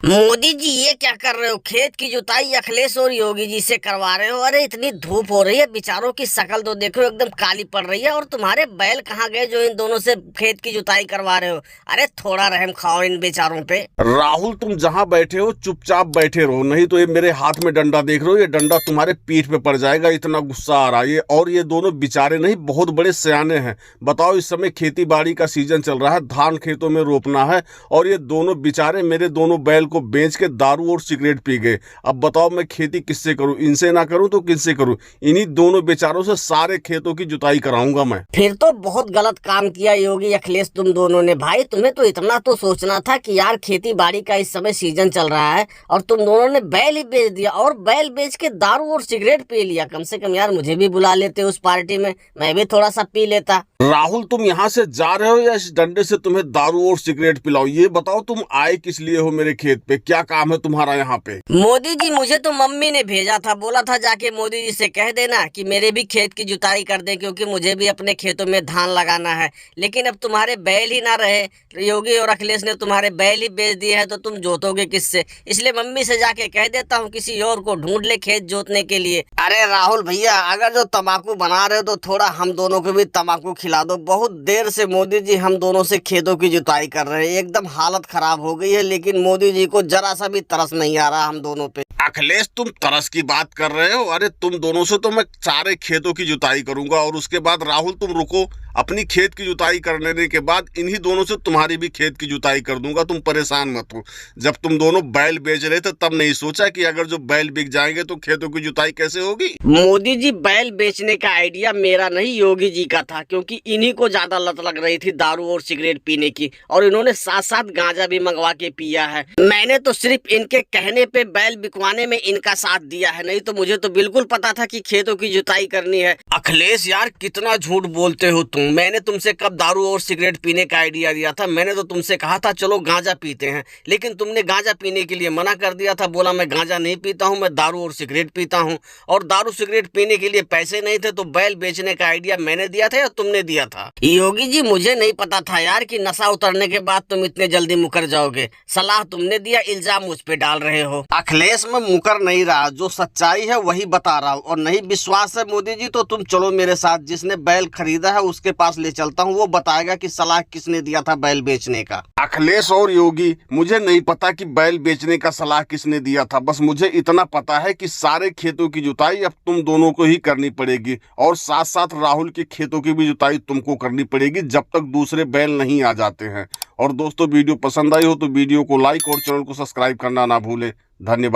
मोदी जी ये क्या कर रहे हो? खेत की जुताई अखिलेश और योगी जी से करवा रहे हो? अरे इतनी धूप हो रही है, बेचारों की शक्ल तो देखो, एकदम काली पड़ रही है। और तुम्हारे बैल कहाँ गए जो इन दोनों से खेत की जुताई करवा रहे हो? अरे थोड़ा रहम खाओ इन बेचारों पे। राहुल, तुम जहां बैठे हो चुपचाप बैठे रहो, नहीं तो ये मेरे हाथ में डंडा देख रहे हो, ये डंडा तुम्हारे पीठ पे पड़ जाएगा। इतना गुस्सा आ रहा है। और ये दोनों बेचारे नहीं, बहुत बड़े सयाने हैं। बताओ, इस समय खेती बाड़ी का सीजन चल रहा है, धान खेतों में रोपना है, और ये दोनों बेचारे मेरे दोनों बैल को बेच के दारू और सिगरेट पी गए। अब बताओ मैं खेती किससे करूं? इनसे ना करूं तो किससे करूं? इन्हीं दोनों बेचारों से सारे खेतों की जुताई कराऊंगा मैं। फिर तो बहुत गलत काम किया योगी अखिलेश तुम दोनों ने। भाई तुम्हें तो इतना तो सोचना था कि यार खेती बाड़ी का इस समय सीजन चल रहा है और तुम दोनों ने बैल ही बेच दिया, और बैल बेच के दारू और सिगरेट पी लिया। कम से कम यार मुझे भी बुला लेते उस पार्टी में, मैं भी थोड़ा सा पी लेता। राहुल, तुम यहाँ से जा रहे हो या इस डंडे से तुम्हें दारू और सिगरेट पिलाओ? ये बताओ, तुम आए किस लिए हो मेरे खेत पे? क्या काम है तुम्हारा यहाँ पे? मोदी जी, मुझे तो मम्मी ने भेजा था, बोला था जाके मोदी जी से कह देना कि मेरे भी खेत की जुताई कर दे, क्योंकि मुझे भी अपने खेतों में धान लगाना है। लेकिन अब तुम्हारे बैल ही ना रहे, योगी और अखिलेश ने तुम्हारे बैल ही बेच दिए हैं, तो तुम जोतोगे किससे? इसलिए मम्मी से जाके कह देता हूँ किसी और को ढूंढ ले खेत जोतने के लिए। अरे राहुल भैया, अगर जो तम्बाकू बना रहे हो तो थोड़ा हम दोनों को भी तम्बाकू खिला दो। बहुत देर से मोदी जी हम दोनों से खेतों की जुताई कर रहे हैं, एकदम हालत खराब हो गई है, लेकिन मोदी जी को जरा सा भी तरस नहीं आ रहा हम दोनों पे। अखिलेश, तुम तरस की बात कर रहे हो? अरे तुम दोनों से तो मैं सारे खेतों की जुताई करूंगा, और उसके बाद राहुल तुम रुको, अपनी खेत की जुताई कर लेने के बाद इन्हीं दोनों से तुम्हारी भी खेत की जुताई कर दूंगा। तुम परेशान मत हो। जब तुम दोनों बैल बेच रहे थे तब नहीं सोचा कि अगर जो बैल बिक जाएंगे तो खेतों की जुताई कैसे होगी? मोदी जी, बैल बेचने का आइडिया मेरा नहीं योगी जी का था, क्योंकि इन्हीं को ज्यादा लत लग रही थी दारू और सिगरेट पीने की, और इन्होंने साथ साथ गांजा भी मंगवा के पिया है। मैंने तो सिर्फ इनके कहने पे बैल बिकवाने में इनका साथ दिया है, नहीं तो मुझे तो बिल्कुल पता था कि खेतों की जुताई करनी है। अखिलेश यार, कितना झूठ बोलते हो तुम। मैंने तुमसे कब दारू और सिगरेट पीने का आइडिया दिया था? मैंने तो तुमसे कहा था चलो गांजा पीते हैं, लेकिन तुमने गांजा पीने के लिए मना कर दिया था। बोला मैं गांजा नहीं पीता हूं, मैं दारू और सिगरेट पीता हूं। और दारू सिगरेट पीने के लिए पैसे नहीं थे, तो बैल बेचने का आइडिया मैंने दिया था या तुमने दिया था? योगी जी, मुझे नहीं पता था यार कि नशा उतरने के बाद तुम इतने जल्दी मुकर जाओगे। सलाह तुमने दिया, इल्जाम मुझ पे डाल रहे हो। अखिलेश, मैं मुकर नहीं रहा, जो सच्चाई है वही बता रहा हूँ। और नहीं विश्वास है मोदी जी तो तुम चलो मेरे साथ, जिसने बैल खरीदा है उसके पास ले चलता हूँ, वो बताएगा कि सलाह किसने दिया था बैल बेचने का। अखिलेश और योगी, मुझे नहीं पता कि बैल बेचने का सलाह किसने दिया था। बस मुझे इतना पता है कि सारे खेतों की जुताई अब तुम दोनों को ही करनी पड़ेगी, और साथ साथ राहुल के खेतों की भी जुताई तुमको करनी पड़ेगी, जब तक दूसरे बैल नहीं आ जाते हैं। और दोस्तों, वीडियो पसंद आई हो तो वीडियो को लाइक और चैनल को सब्सक्राइब करना ना भूले। धन्यवाद।